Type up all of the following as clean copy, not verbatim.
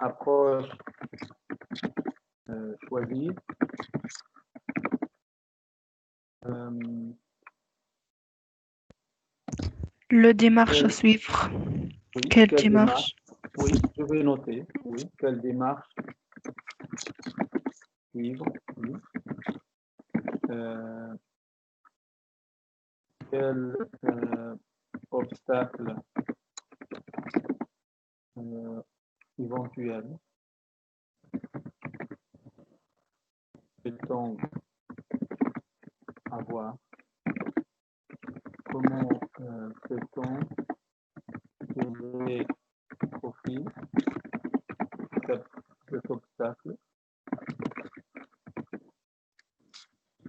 approche choisie. Le démarche à suivre. Oui, Quelle démarche? Oui, je vais noter. Oui, quelle démarche suivre? Oui. Quel obstacle éventuel peut-on avoir? Comment peut-on tirer profit de cet obstacle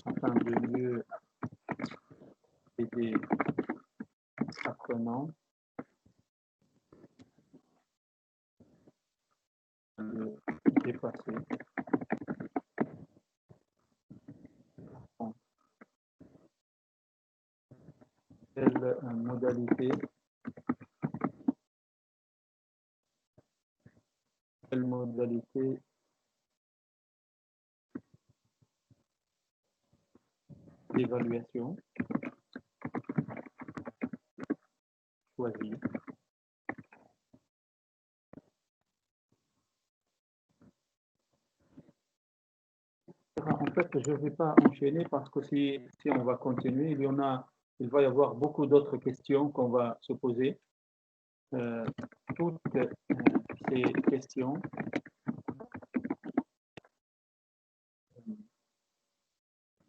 afin de mieux aider l'apprenant à le dépasser? Bon. Quelle modalité d'évaluation choisie? En fait, je ne vais pas enchaîner parce que si on va continuer, il va y avoir beaucoup d'autres questions qu'on va se poser. Toutes ces questions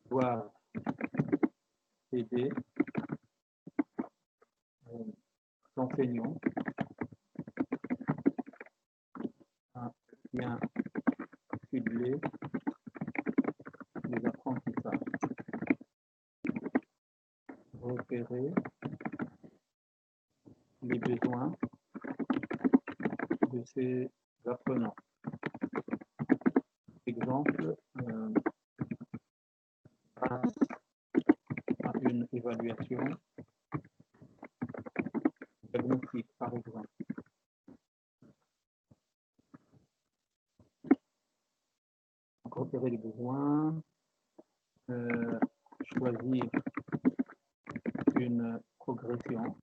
doivent aider l'enseignant à bien cibler les apprentissages, repérer les besoins de ces apprenants. Exemple, grâce à une évaluation diagnostique, par exemple. Donc, repérer les besoins, choisir une progression,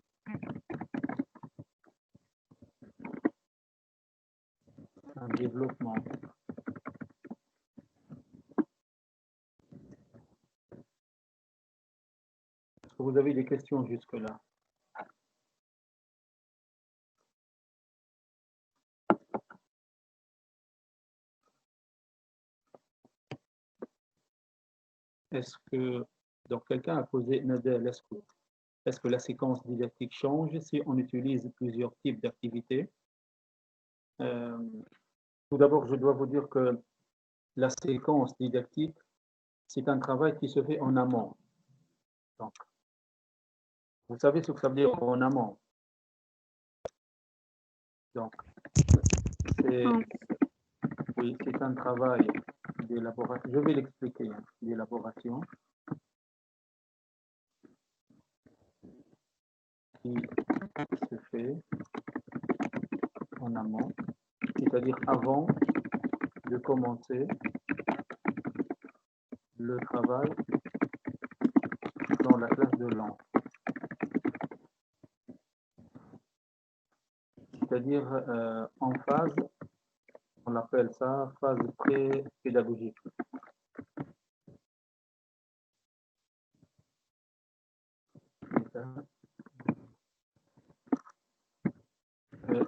un développement. Est-ce que vous avez des questions jusque-là? Est-ce que, donc quelqu'un a posé, Nadel, est-ce que la séquence didactique change si on utilise plusieurs types d'activités? Tout d'abord, je dois vous dire que la séquence didactique, c'est un travail qui se fait en amont. Donc, vous savez ce que ça veut dire en amont? Donc, oui, c'est un travail d'élaboration. Je vais l'expliquer, hein, d'élaboration qui se fait en amont, c'est-à-dire avant de commencer le travail dans la classe de langue. C'est-à-dire en phase, on appelle ça phase pré-pédagogique.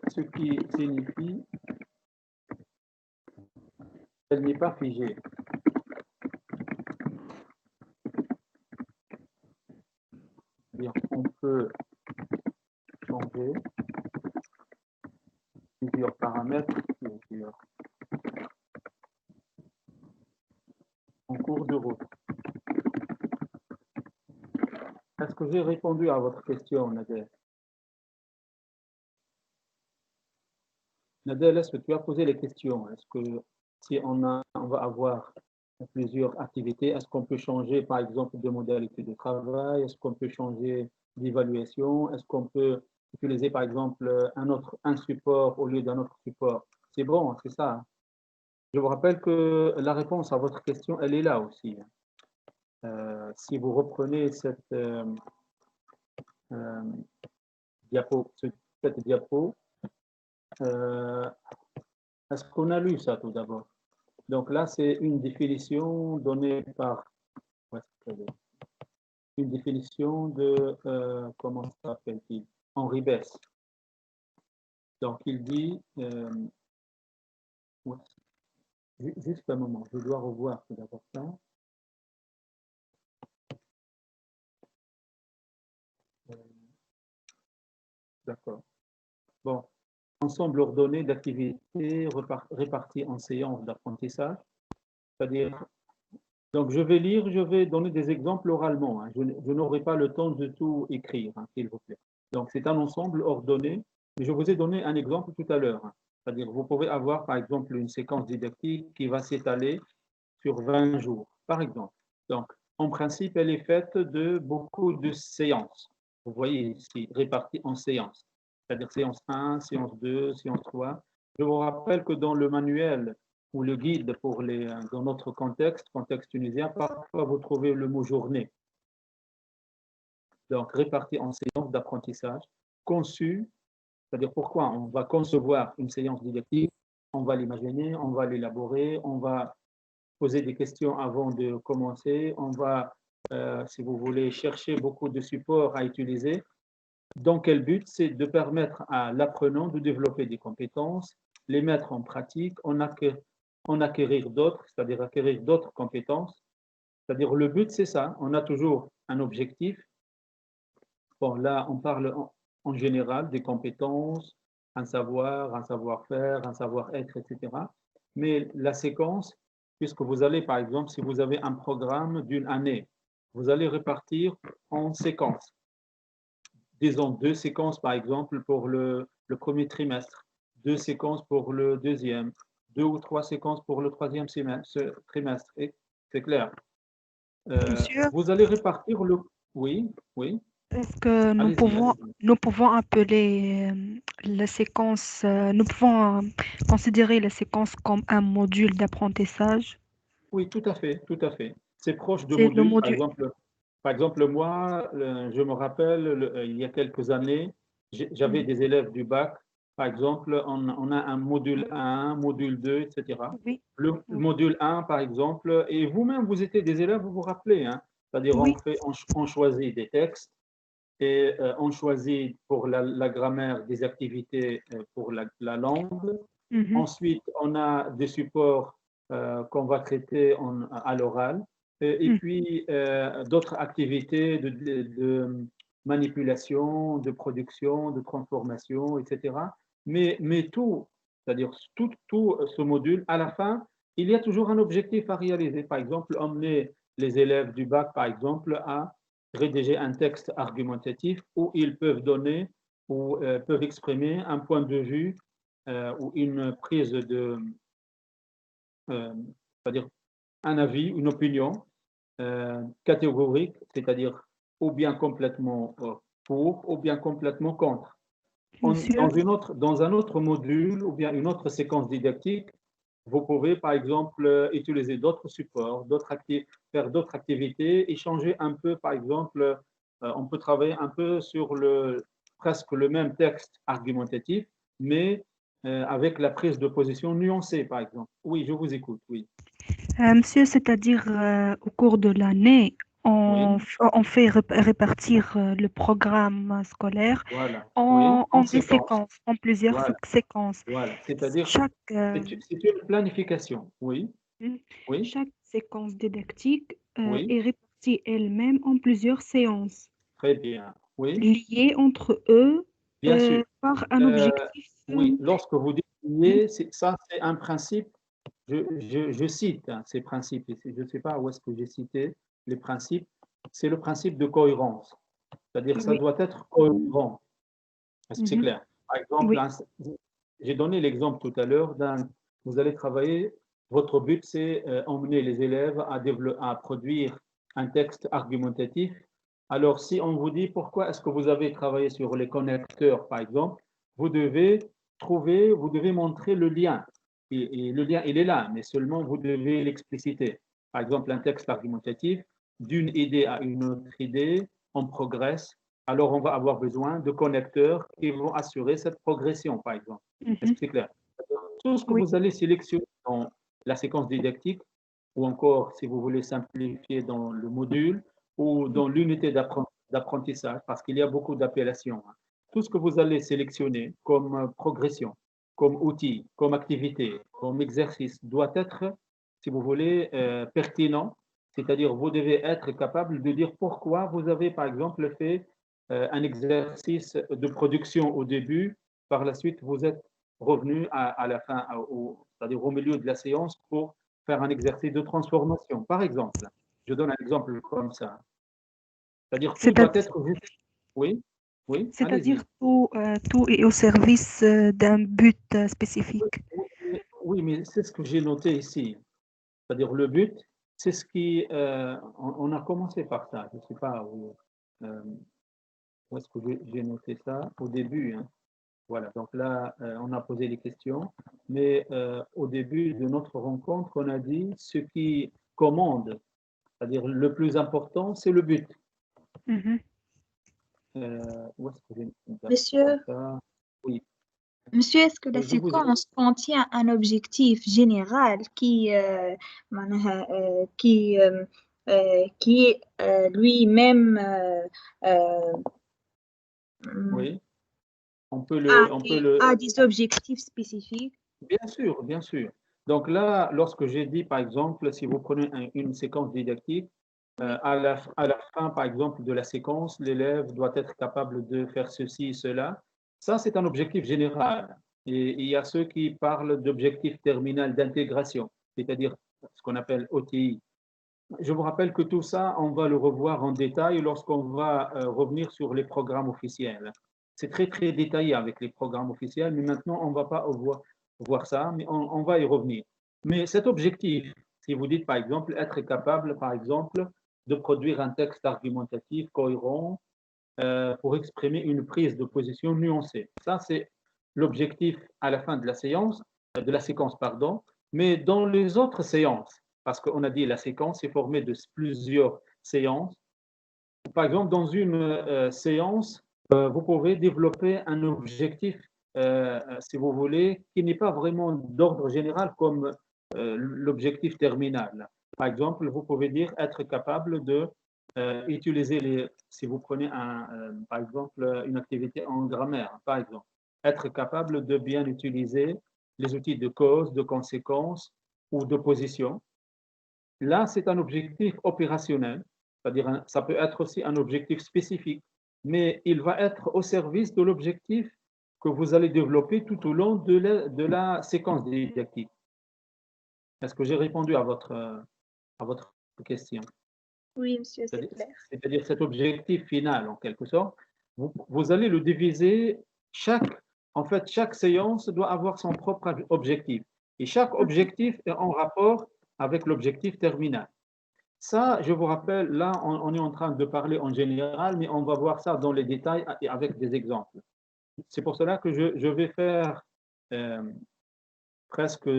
Ce qui signifie qu'elle n'est pas figée. C'est-à-dire qu'on peut changer plusieurs paramètres en cours de route. Est-ce que j'ai répondu à votre question, Nadel? Nadel, est-ce que tu as posé les questions? Est-ce que si on va avoir plusieurs activités, est-ce qu'on peut changer, par exemple, de modalité de travail? Est-ce qu'on peut changer d'évaluation? Est-ce qu'on peut utiliser, par exemple, un support au lieu d'un autre support? C'est bon, c'est ça. Je vous rappelle que la réponse à votre question, elle est là aussi. Si vous reprenez cette cette diapo, est-ce qu'on a lu ça tout d'abord? Donc là, c'est une définition donnée par une définition de comment s'appelle-t-il? Henri Bess. Donc il dit ouais, juste un moment, je dois revoir tout d'abord ça. D'accord. Bon, ensemble ordonné d'activités réparties en séances d'apprentissage, c'est-à-dire, donc je vais lire, je vais donner des exemples oralement, hein. Je n'aurai pas le temps de tout écrire, hein, s'il vous plaît. Donc c'est un ensemble ordonné, mais je vous ai donné un exemple tout à l'heure, hein. C'est-à-dire, vous pouvez avoir par exemple une séquence didactique qui va s'étaler sur 20 jours, par exemple. Donc, en principe, elle est faite de beaucoup de séances. Vous voyez ici, réparties en séances. C'est-à-dire séance 1, séance 2, séance 3. Je vous rappelle que dans le manuel ou le guide pour dans notre contexte tunisien, parfois vous trouvez le mot journée. Donc, répartie en séances d'apprentissage, conçue, c'est-à-dire pourquoi on va concevoir une séance didactique, on va l'imaginer, on va l'élaborer, on va poser des questions avant de commencer. On va, si vous voulez, chercher beaucoup de supports à utiliser. Dans quel but? C'est de permettre à l'apprenant de développer des compétences, les mettre en pratique, en acquérir d'autres, c'est-à-dire acquérir d'autres compétences. C'est-à-dire le but, c'est ça. On a toujours un objectif. Bon, là, on parle en général des compétences, un savoir, un savoir-faire, un savoir-être, etc. Mais la séquence, puisque vous allez, par exemple, si vous avez un programme d'une année, vous allez répartir en séquences. Disons 2 séquences, par exemple, pour le premier trimestre, 2 séquences pour le deuxième, 2 ou 3 séquences pour le troisième trimestre. C'est clair. Monsieur, Vous allez répartir le... Oui, oui. est-ce que Allez-y, allez-y. nous pouvons appeler la séquence, nous pouvons considérer la séquence comme un module d'apprentissage? Oui, tout à fait, tout à fait. C'est proche de C'est le modules. module. Par exemple, moi, je me rappelle, il y a quelques années, j'avais des élèves du bac. Par exemple, on a un module 1, module 2, etc. Oui, Le oui, module 1, par exemple, et vous-même, vous étiez des élèves, vous vous rappelez, hein? C'est-à-dire, oui, on choisit des textes et on choisit pour la grammaire des activités pour la langue. mhm, Ensuite, on a des supports qu'on va traiter à l'oral. Et mhm. puis, d'autres activités de manipulation, de production, de transformation, etc. Mais tout, c'est-à-dire tout ce module, à la fin, il y a toujours un objectif à réaliser. Par exemple, emmener les élèves du bac, par exemple, à rédiger un texte argumentatif où ils peuvent donner ou peuvent exprimer un point de vue ou une prise de, c'est-à-dire un avis, une opinion catégorique, c'est-à-dire ou bien complètement pour, ou bien complètement contre. Monsieur, Dans un autre module ou bien une autre séquence didactique, vous pouvez par exemple utiliser d'autres supports, faire d'autres activités, échanger un peu, par exemple, on peut travailler un peu sur presque le même texte argumentatif, mais avec la prise de position nuancée, par exemple. Oui, je vous écoute, oui. monsieur, c'est-à-dire au cours de l'année, Oui, on fait répartir le programme scolaire voilà. Oui, en en des séquence. séquences, en plusieurs Voilà, séquences. voilà. C'est-à-dire, Chaque, c'est une planification. Oui, mm, oui, chaque séquence didactique oui. est répartie elle-même en plusieurs séances, Très bien. Oui, liées entre eux bien sûr. par un Euh, objectif. oui, lorsque vous Mm, définissez, ça, c'est un principe. Je cite hein, ces principes. Je ne sais pas où est-ce que j'ai cité les principes. C'est le principe de cohérence. C'est-à-dire, ça oui, doit être cohérent. Est-ce que c'est mhm, clair? Par exemple, oui, j'ai donné l'exemple tout à l'heure vous allez travailler, votre but, c'est emmener les élèves à produire un texte argumentatif. Alors, si on vous dit pourquoi est-ce que vous avez travaillé sur les connecteurs, par exemple, vous devez vous devez montrer le lien. Et le lien, il est là, mais seulement vous devez l'expliciter. Par exemple, un texte argumentatif, d'une idée à une autre idée, on progresse. Alors, on va avoir besoin de connecteurs qui vont assurer cette progression, par exemple. Est-ce que c'est clair? Tout ce que Oui, vous allez sélectionner dans la séquence didactique, ou encore, si vous voulez simplifier, dans le module ou dans l'unité d'apprentissage, parce qu'il y a beaucoup d'appellations. Tout ce que vous allez sélectionner comme progression, comme outil, comme activité, comme exercice, doit être, si vous voulez, pertinent. C'est-à-dire, vous devez être capable de dire pourquoi vous avez, par exemple, fait un exercice de production au début, par la suite, vous êtes revenu à la fin, c'est-à-dire au milieu de la séance, pour faire un exercice de transformation. Par exemple, je donne un exemple comme ça. C'est-à-dire, tout doit c'est-à-dire être juste. Oui, oui, c'est-à-dire allez-y. tout est au service d'un but spécifique. Oui, mais c'est ce que j'ai noté ici. C'est-à-dire, le but, c'est ce qui. On a commencé par ça. Je ne sais pas où est-ce que j'ai noté ça au début. Hein. Voilà, donc là, on a posé les questions, mais au début de notre rencontre, on a dit ce qui commande, c'est-à-dire le plus important, c'est le but. Mhm. Où est-ce que j'ai d'accord, Monsieur, ça? Oui, monsieur, est-ce que la je vous ai. séquence contient un objectif général معناها, qui est lui-même Oui, on peut le. a des objectifs spécifiques? Bien sûr, bien sûr. Donc là, lorsque j'ai dit, par exemple, si vous prenez une séquence didactique, Oui. à la fin, par exemple, de la séquence, l'élève doit être capable de faire ceci, cela. Ça, c'est un objectif général. Et il y a ceux qui parlent d'objectif terminal d'intégration, c'est-à-dire ce qu'on appelle OTI. Je vous rappelle que tout ça, on va le revoir en détail lorsqu'on va revenir sur les programmes officiels. C'est très, très détaillé avec les programmes officiels, mais maintenant, on ne va pas voir ça, mais on va y revenir. Mais cet objectif, si vous dites, par exemple, être capable, par exemple, de produire un texte argumentatif cohérent pour exprimer une prise de position nuancée. Ça, c'est l'objectif à la fin de la séance, de la séquence, pardon. Mais dans les autres séances, parce qu'on a dit la séquence est formée de plusieurs séances. Par exemple, dans une séance, vous pouvez développer un objectif, si vous voulez, qui n'est pas vraiment d'ordre général comme l'objectif terminal. Par exemple, vous pouvez dire être capable de utiliser si vous prenez par exemple une activité en grammaire, par exemple, être capable de bien utiliser les outils de cause, de conséquence ou d'opposition. Là, c'est un objectif opérationnel, c'est-à-dire ça peut être aussi un objectif spécifique, mais il va être au service de l'objectif que vous allez développer tout au long de la séquence didactique. Est-ce que j'ai répondu à votre question? Oui, monsieur, c'est C'est-à-dire clair. c'est-à-dire cet objectif final, en quelque sorte, vous allez le diviser, en fait, chaque séance doit avoir son propre objectif. Et chaque objectif est en rapport avec l'objectif terminal. Ça, je vous rappelle, là, on est en train de parler en général, mais on va voir ça dans les détails et avec des exemples. C'est pour cela que je vais faire euh, presque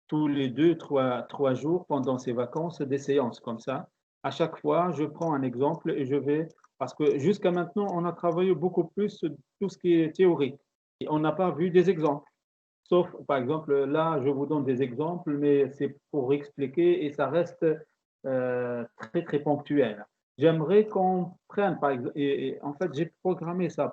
tous les 2, 3 jours pendant ces vacances des séances comme ça. À chaque fois, je prends un exemple et je vais, parce que jusqu'à maintenant, on a travaillé beaucoup plus sur tout ce qui est théorique et on n'a pas vu des exemples. Sauf, par exemple, là, je vous donne des exemples, mais c'est pour expliquer et ça reste très, très ponctuel. J'aimerais qu'on prenne, par exemple, et en fait, j'ai programmé ça